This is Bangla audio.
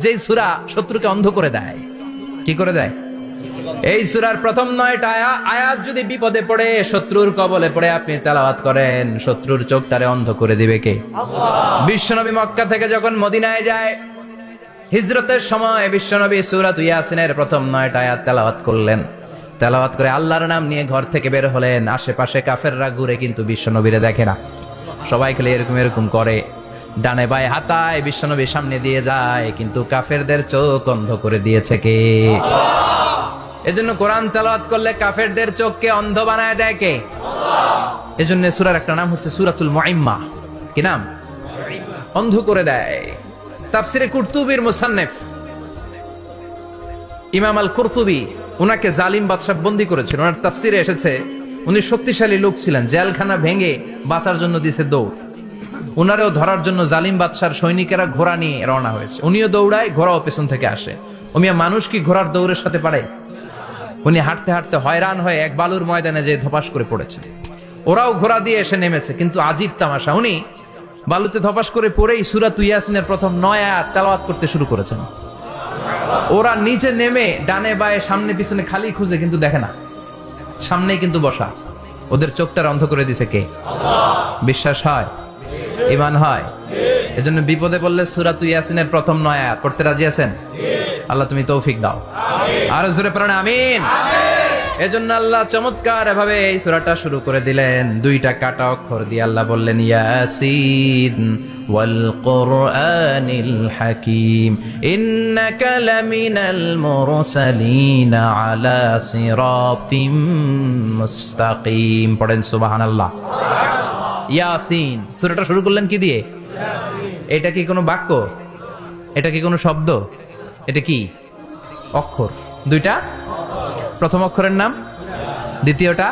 যে সূরা শত্রুকে অন্ধ করে দেয়। কি করে দেয়? এই সূরার প্রথম 9টা আয়াত যদি বিপদে পড়ে, শত্রুর কবলে পড়ে আপনি তেলাওয়াত করেন, শত্রুর চোখটারে অন্ধ করে দিবে কে? আল্লাহ। বিশ্বনবী মক্কা থেকে যখন মদিনায় যায়, হিজরতের সময় বিশ্বনবী সূরা ইয়াসিনের প্রথম 9টা আয়াত তেলাওয়াত করলেন। তেলাওয়াত করে আল্লাহর নাম নিয়ে ঘর থেকে বের হলেন। আশেপাশে কাফেররা ঘুরে কিন্তু বিশ্বনবীরে দেখে না, সবাই খেলে এরকম এরকম করে, ডানে বায়ে হাতায় বিশ্বনবীর সামনে দিয়ে যায়, কিন্তু কাফেরদের চোখ অন্ধ করে দিয়েছে কে? এজন্য কোরআন তেলাওয়াত করলে কাফেরদের চোখকে অন্ধ বানায় দেয় কে? আল্লাহ। এজন্য সূরার একটা নাম হচ্ছে সূরাতুল মুইম্মা। কি নাম? অন্ধ করে দেয়। তাফসিরে কুরতুবির মুসান্নিফ ইমাম আল কুরতুবি, উনাকে জালিম বাদশা বন্দী করেছিল। ওনার তাফসিরে এসেছে উনি শক্তিশালী লোক ছিলেন, জেলখানা ভেঙে বাঁচার জন্য দিয়েছে দৌড়। উনারেও ধরার জন্য জালিম বাদশার সৈনিকেরা ঘোড়া নিয়ে রওনা হয়েছে। উনিও দৌড়ায়, ঘোড়াও পেছন থেকে আসে। ওমিয়া মানুষ কি ঘোড়ার দৌড়ের সাথে পারে? উনি হাঁটতে হাঁটতে হয়রান হয়ে এক বালুর ময়দানে যে ধপাস করে পড়েছে। ওরাও ঘোড়া দিয়ে এসে নেমেছে, কিন্তু আজীব তামাশা, উনি বালুতে ধপাস করে পড়েই সূরা ইয়াসিনের প্রথম 9 আয়াত তেলাওয়াত করতে শুরু করেছেন। ওরা নিচে নেমে ডানে বায়ে সামনে পিছনে খালি খুঁজে, কিন্তু দেখে না, সামনেই কিন্তু বসা। ওদের চোখটা অন্ধ করে দিছে কে? আল্লাহ। বিশ্বাস হয়? ঈমান হয়? এজন্য বিপদে পড়লে সূরা ইয়াসিনের প্রথম 9 আয়াত পড়তে রাজি আছেন? আল্লাহ তুমি তৌফিক দাও। আর জোরে পড়েন আমিন। এজন্য আল্লাহ চমৎকার ভাবে এই সূরাটা শুরু করে দিলেন। 2টা কাটা অক্ষর দিয়ে আল্লাহ বললেন ইয়াসিন ওয়াল কুরআনিল হাকীম ইন্নাকা লামিনাল মুরসালিন আলা সিরাতিম মুস্তাকিম। পড়েন সুবহানাল্লাহ। ইয়াসিন সূরাটা শুরু করলেন কি দিয়ে? এটা কি কোনো বাক্য? এটা কি কোনো শব্দ? এটা কি অক্ষর? 2টা। প্রথম অক্ষরের নাম, দ্বিতীয়টা